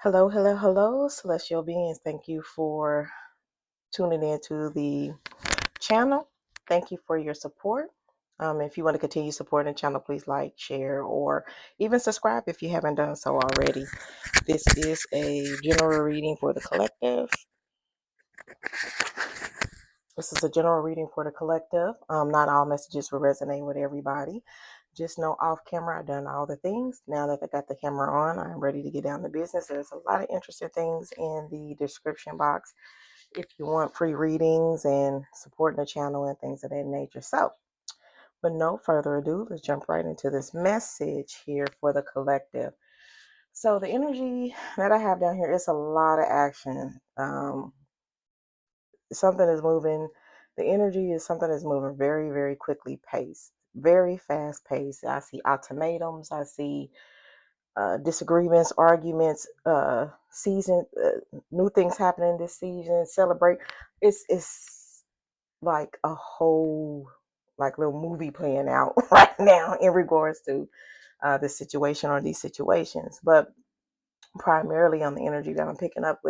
Hello, hello, hello, celestial beings. Thank you for tuning in to the channel. Thank you for your support. If you want to continue supporting the channel, please like, share, or even subscribe if you haven't done so already. This is a general reading for the collective. This is a general reading for the collective. Not all messages will resonate with everybody. Just know off camera, I've done all the things. Now that I got the camera on, I'm ready to get down to business. There's a lot of interesting things in the description box if you want free readings and supporting the channel and things of that nature. So, with no further ado, let's jump right into this message here for the collective. So, the energy that I have down here is a lot of action. Something is moving. The energy is something that's moving very, very quickly paced, very fast paced. I see ultimatums. I see disagreements, arguments, new things happening this season. Celebrate. It's like a whole like little movie playing out right now in regards to this situation or these situations. But primarily on the energy that I'm picking up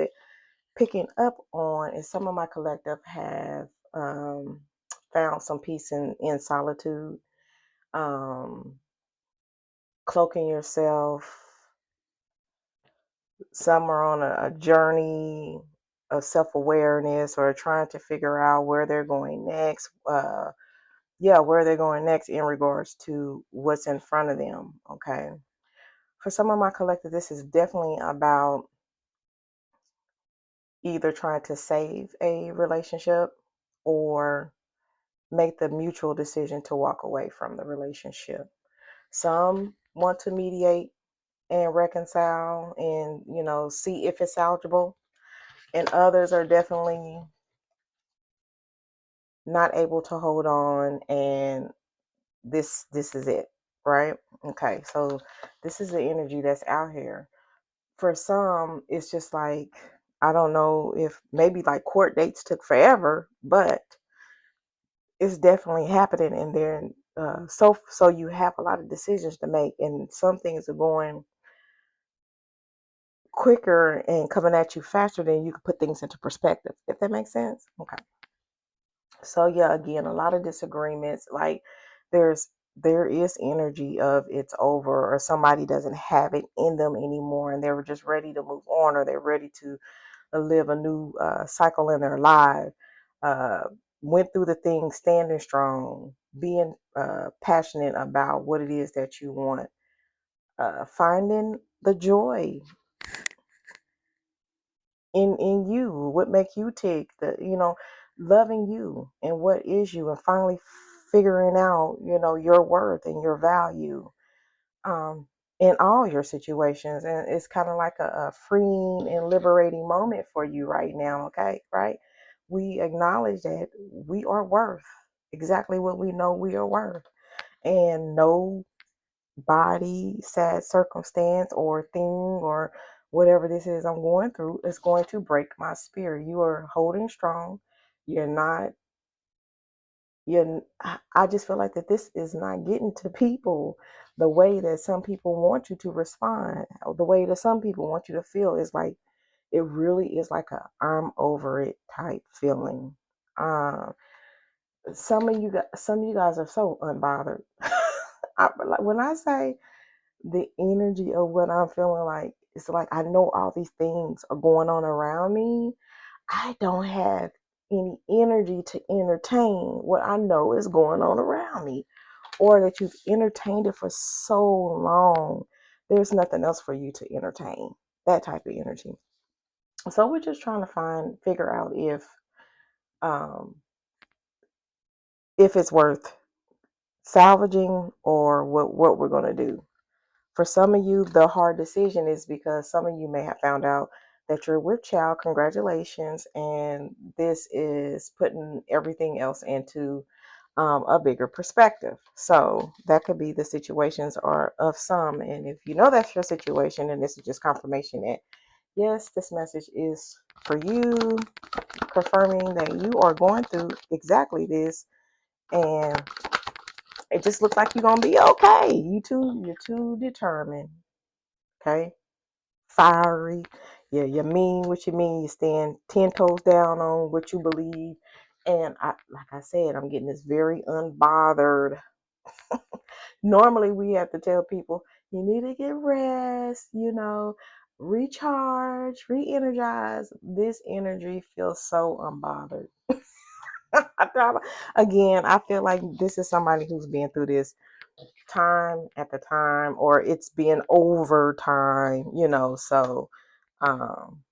on is some of my collective have found some peace in solitude, cloaking yourself. Some are on a journey of self-awareness or trying to figure out where they're going next. Where they're going next in regards to what's in front of them. Okay. For some of my collective, this is definitely about either trying to save a relationship or make the mutual decision to walk away from the relationship. Some want to mediate and reconcile and, see if it's salvageable. And others are definitely not able to hold on, and this is it, right? Okay, so this is the energy that's out here. For some, it's just like, I don't know if maybe like court dates took forever, but it's definitely happening in there. So you have a lot of decisions to make, and some things are going quicker and coming at you faster than you can put things into perspective, if that makes sense. Okay. So yeah, again, a lot of disagreements. Like there is energy of it's over, or somebody doesn't have it in them anymore, and they were just ready to move on, or they're ready to live a new cycle in their life. Uh, Went through the thing standing strong, being passionate about what it is that you want, finding the joy in you, what makes you tick, loving you and what is you, and finally figuring out, your worth and your value um in all your situations. And it's kind of like a freeing and liberating moment for you right now. Okay, right? We acknowledge that we are worth exactly what we know we are worth, and no body, sad circumstance or thing or whatever this is I'm going through is going to break my spirit. You are holding strong. You're not, I just feel like that this is not getting to people the way that some people want you to respond, or the way that some people want you to feel. Is like, it really is like a I'm over it type feeling. Um, some of you guys are so unbothered. Like when I say the energy of what I'm feeling, like it's like I know all these things are going on around me. I don't have any energy to entertain what I know is going on around me, or that you've entertained it for so long. There's nothing else for you to entertain. That type of energy. So we're just trying to figure out um, if it's worth salvaging or what we're going to do. For some of you, the hard decision is because some of you may have found out that you're with child. Congratulations. And this is putting everything else into a bigger perspective. So that could be the situations are of some. And if you know that's your situation, and this is just confirmation that, yes, this message is for you, confirming that you are going through exactly this. And it just looks like you're going to be okay. You're too determined. Okay. fiery. Yeah, you mean what you mean. You stand 10 toes down on what you believe. And like I said, I'm getting this very unbothered. Normally, we have to tell people, you need to get rest, recharge, re energize. This energy feels so unbothered. Again, I feel like this is somebody who's been through this time at the time, or it's been over time, so um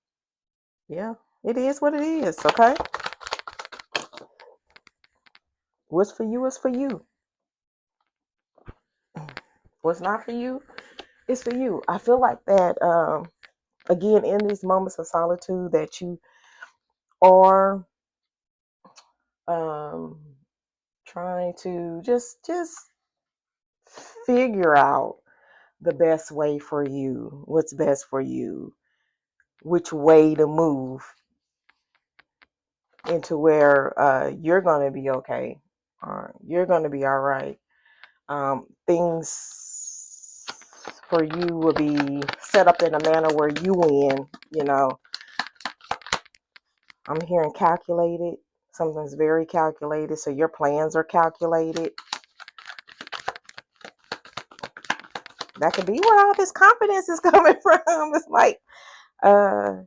yeah, it is what it is. Okay, what's for you is for you. What's not for you is for you. I feel like that, again, in these moments of solitude, that you are um trying to just figure out the best way for you, what's best for you, which way to move into where you're going to be okay. You're going to be all right. Things for you will be set up in a manner where you win. I'm hearing calculated. Something's very calculated. So your plans are calculated. That could be where all this confidence is coming from. It's like, I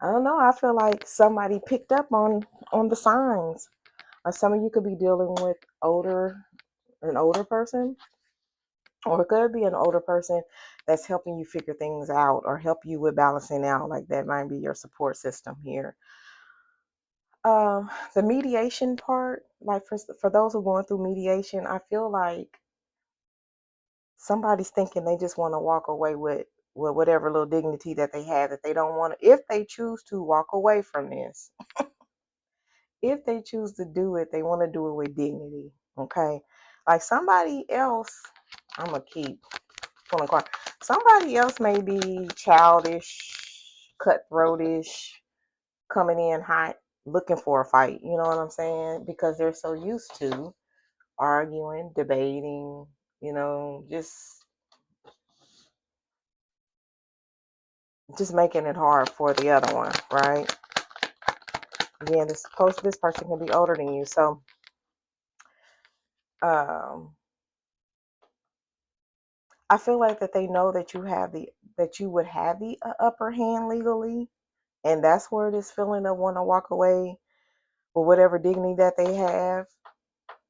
don't know. I feel like somebody picked up on the signs. Some of you could be dealing with an older person, or it could be an older person that's helping you figure things out or help you with balancing out. Like that might be your support system here. The mediation part, like for those who are going through mediation, I feel like somebody's thinking they just want to walk away with whatever little dignity that they have, that they don't want to, if they choose to walk away from this. If they choose to do it, they want to do it with dignity. Okay. Like somebody else, I'm going to keep pulling card. Somebody else may be childish, cutthroatish, coming in hot, looking for a fight. You know what I'm saying? Because they're so used to arguing, debating, just making it hard for the other one, right? Again, this person can be older than you, so I feel like that they know that you would have the upper hand legally, and that's where this feeling of want to walk away with whatever dignity that they have,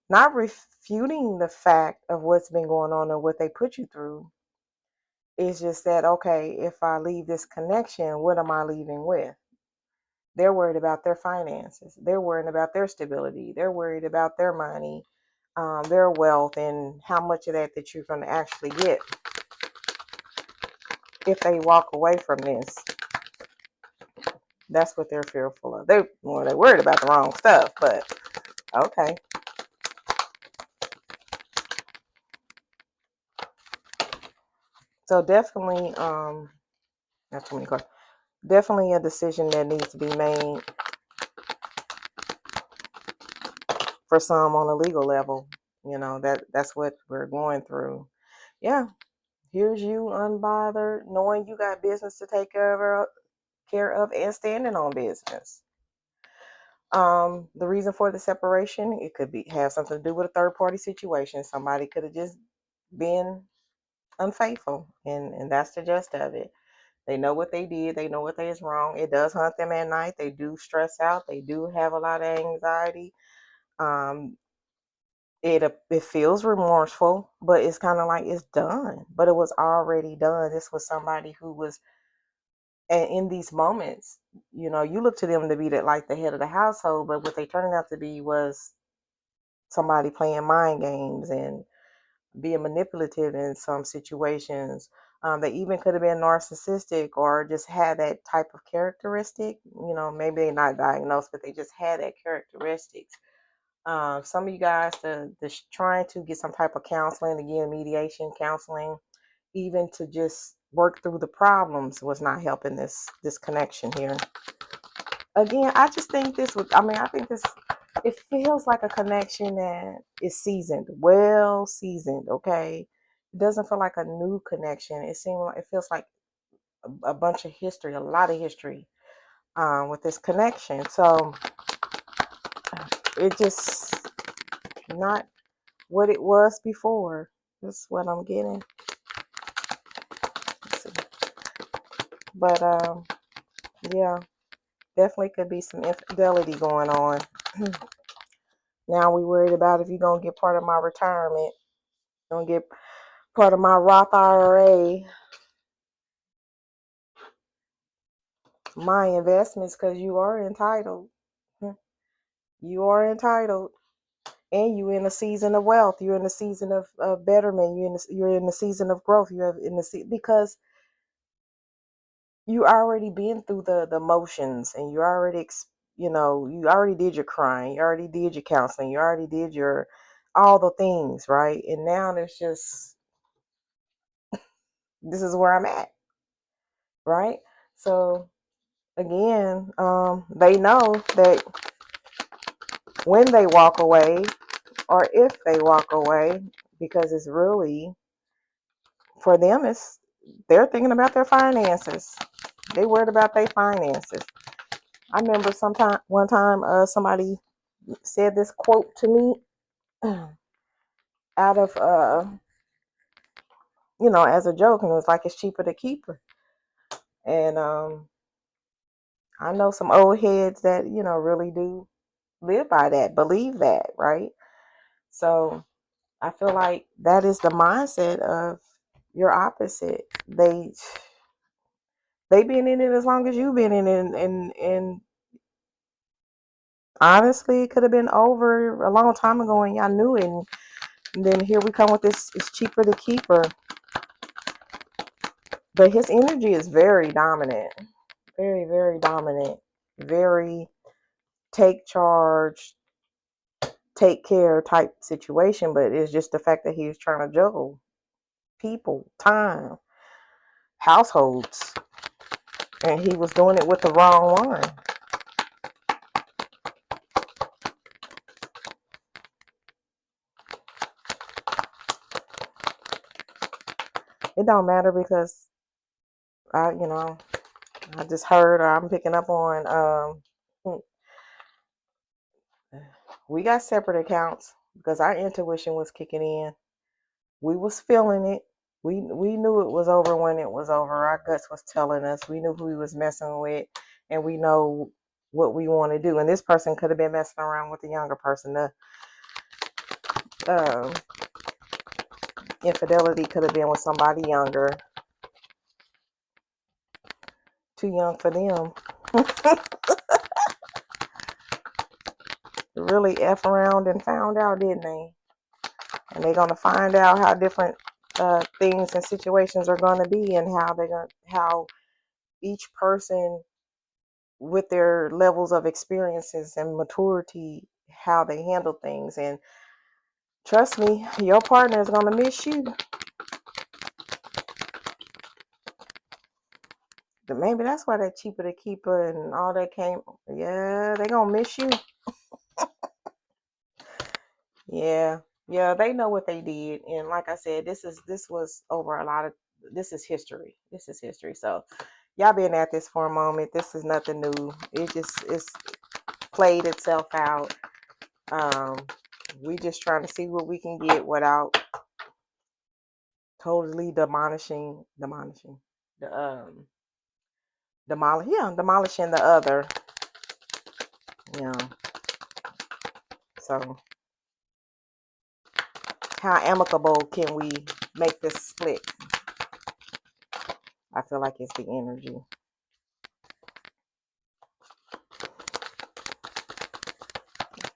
not refuting the fact of what's been going on or what they put you through. It's just that, okay, if I leave this connection, what am I leaving with? They're worried about their finances. They're worried about their stability. They're worried about their money, their wealth, and how much of that you're going to actually get if they walk away from this. That's what they're fearful of. They're worried about the wrong stuff, but okay. So definitely, not too many cards. Definitely a decision that needs to be made for some on a legal level. That's what we're going through. Yeah. Here's you unbothered, knowing you got business to take care of and standing on business. The reason for the separation, it could have something to do with a third party situation. Somebody could have just been unfaithful, and that's the gist of it. They know what they did. They know what they is wrong. It does haunt them at night. They do stress out. They do have a lot of anxiety. It feels remorseful, but it's kind of like it's done. But it was already done. This was somebody who was, and in these moments, you look to them to be like the head of the household, but what they turned out to be was somebody playing mind games and being manipulative in some situations. They even could have been narcissistic or just had that type of characteristic. Maybe they're not diagnosed, but they just had that characteristics. Some of you guys, trying to get some type of counseling, again, mediation, counseling, even to just work through the problems, was not helping this connection here. Again, I just think I think this, it feels like a connection that is seasoned, well seasoned, okay? It doesn't feel like a new connection. It feels like a bunch of history, a lot of history with this connection. So it just not what it was before. That's what I'm getting. But yeah, definitely could be some infidelity going on. Now we worried about if you're gonna get part of my retirement, gonna get part of my Roth IRA, my investments, because you are entitled. You are entitled, and you're in a season of wealth. You're in a season of betterment. You're in the season of growth. You have in the because you already been through the motions, and you already you already did your crying, you already did your counseling, you already did your all the things, right? And now there's just this is where I'm at, right? So again, they know that when they walk away, or if they walk away, because it's really for them, it's they're thinking about their finances. They worried about their finances. I remember one time somebody said this quote to me out of as a joke, and it was like, it's cheaper to keep her. And I know some old heads that really do live by that, believe that, right? So I feel like that is the mindset of your opposite. They been in it as long as you've been in it, and honestly, it could have been over a long time ago, and y'all knew it. And then here we come with this. It's cheaper to keep her, but his energy is very dominant, very, very dominant, very take charge, take care type situation. But it's just the fact that he was trying to juggle people, time, households, and he was doing it with the wrong one. It don't matter because I just heard, or I'm picking up on, we got separate accounts because our intuition was kicking in. We was feeling it. We knew it was over when it was over. Our guts was telling us. We knew who we was messing with, and we know what we want to do. And this person could have been messing around with the younger person. The uh, infidelity could have been with somebody younger, too young for them. Really F around and found out, didn't they? And they're gonna find out how different things and situations are gonna be, and how each person with their levels of experiences and maturity, how they handle things. And trust me, your partner is gonna miss you. But maybe that's why they're cheaper to keep her and all that came. Yeah, they gonna miss you. Yeah, yeah, they know what they did, and like I said, this was over a lot of. This is history. This is history. So y'all been at this for a moment. This is nothing new. It's played itself out. Um, we just trying to see what we can get without totally demolishing the demolishing the other. You know, so how amicable can we make this split? I feel like it's the energy.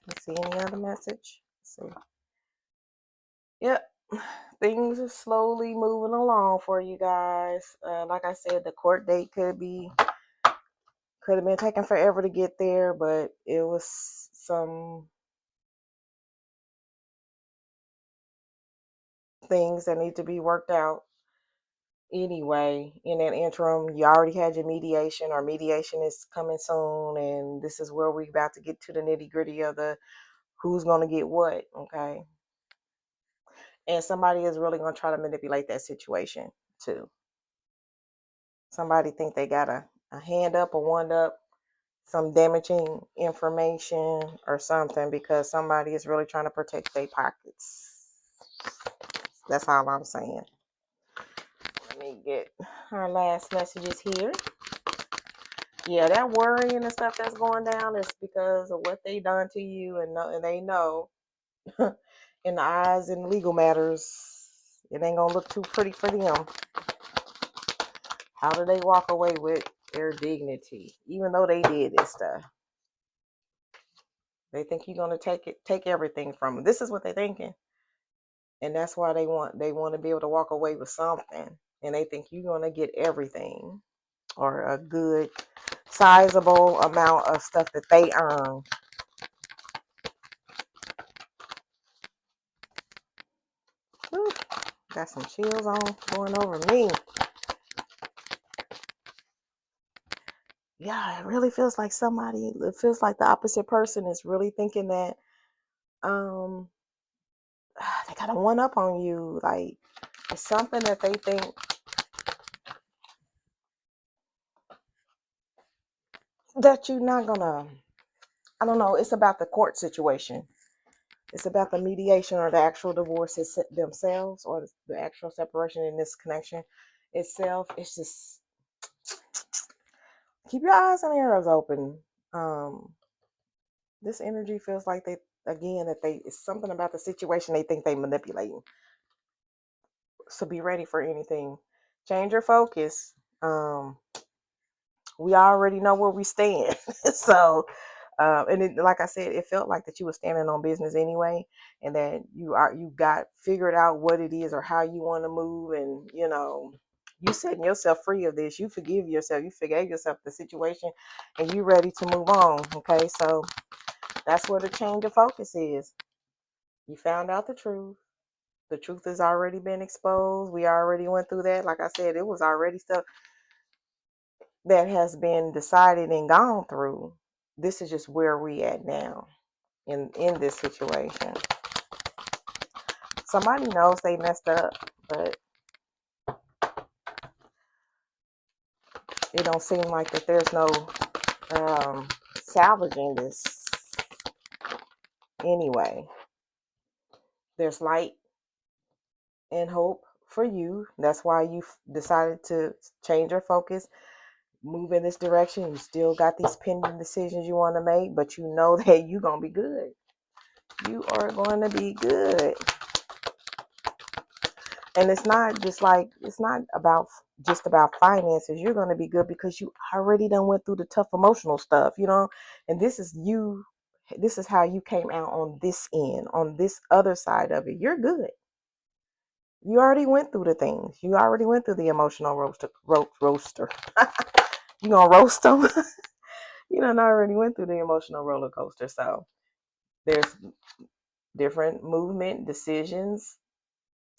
Let's see any other message. Let's see. Yep, things are slowly moving along for you guys. Like I said, the court date could have been taking forever to get there, but it was some things that need to be worked out anyway. In that interim, you already had your mediation, or mediation is coming soon, and this is where we about to get to the nitty gritty of the who's going to get what. Okay, and somebody is really going to try to manipulate that situation too. Somebody think they got a hand up or one up, some damaging information or something because somebody is really trying to protect their pockets. That's all I'm saying. Let me get our last messages here. Yeah, that worrying and stuff that's going down is because of what they done to you, and they know in the eyes and legal matters, it ain't gonna look too pretty for them. How do they walk away with their dignity, even though they did this stuff? They think you're gonna take everything from them. This is what they're thinking, and that's why they want to be able to walk away with something, and they think you're gonna get everything or a good sizable amount of stuff that they earn. Whew, got some chills on going over me. Yeah, it really feels like it feels like the opposite person is really thinking that um they got a one up on you. Like it's something that they think that you're not gonna, I don't know, it's about the court situation. It's about the mediation or the actual divorce themselves or the actual separation in this connection itself. It's just keep your eyes and ears open. This energy feels like it's something about the situation they think they manipulating. So be ready for anything. Change your focus. We already know where we stand. So and like I said, it felt like that you were standing on business anyway, and that you got figured out what it is or how you want to move, and you setting yourself free of this. You forgive yourself. You forgave yourself the situation, and you ready to move on. Okay, so that's where the change of focus is. You found out the truth. The truth has already been exposed. We already went through that. Like I said, it was already stuff that has been decided and gone through. This is just where we at now in this situation. Somebody knows they messed up, but it don't seem like that there's no salvaging this anyway. There's light and hope for you. That's why you decided to change your focus, move in this direction. You still got these pending decisions you want to make, but you know that you're going to be good. You are going to be good. And it's not about just about finances. You're going to be good because you already done went through the tough emotional stuff, and this is how you came out on this end, on this other side of it. You're good. You already went through the things. You already went through the emotional roaster. You gonna roast them? You done already went through the emotional roller coaster. So there's different movement, decisions,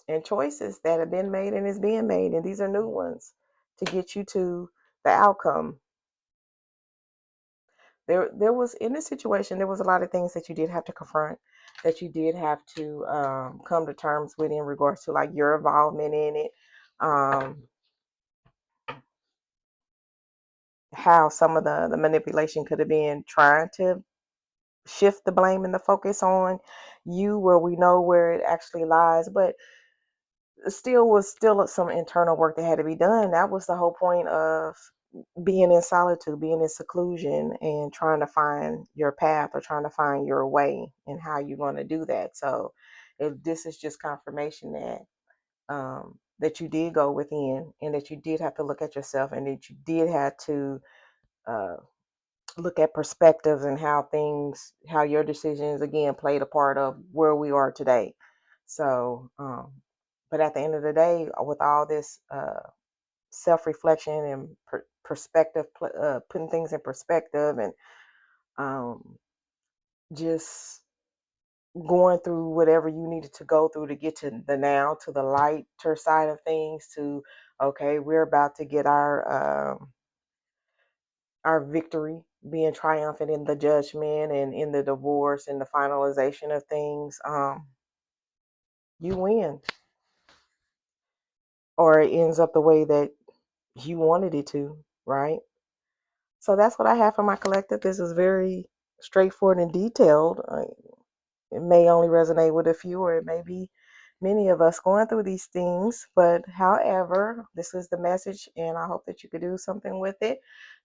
and choices that have been made and is being made, and these are new ones to get you to the outcome. There was, in this situation, there was a lot of things that you did have to confront, that you did have to come to terms with in regards to like your involvement in it, how some of the manipulation could have been trying to shift the blame and the focus on you, where we know where it actually lies, but still some internal work that had to be done. That was the whole point of being in solitude, being in seclusion, and trying to find your path or trying to find your way and how you're going to do that. So if this is just confirmation that you did go within, and that you did have to look at yourself, and that you did have to uh, look at perspectives and how your decisions again played a part of where we are today. So but at the end of the day, with all this self-reflection and perspective, putting things in perspective, and just going through whatever you needed to go through to get to the now, to the lighter side of things, to okay, we're about to get our victory, being triumphant in the judgment and in the divorce and the finalization of things. You win, or it ends up the way that you wanted it to, right? So that's what I have for my collective. This is very straightforward and detailed. It may only resonate with a few, or it may be many of us going through these things. But however, this is the message, and I hope that you could do something with it.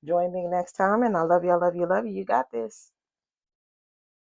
Join me next time, and I love you, I love you, love you. You got this.